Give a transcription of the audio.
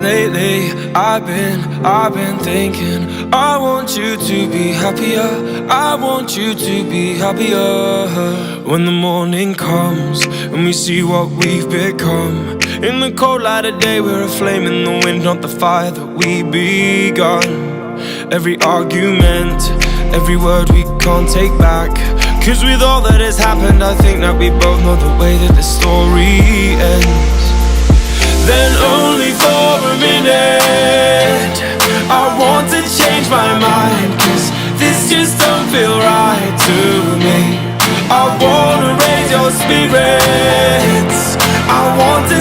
Lately, I've been thinking I want you to be happier, I want you to be happier. When the morning comes and we see what we've become, in the cold light of day we're a flame in the wind, not the fire that we begun. Every argument, every word we can't take back, 'cause with all that has happened I think that we both know the way that the story ends. Then only for a minute I want to change my mind, 'cause this just don't feel right to me. I wanna raise your spirits, I want to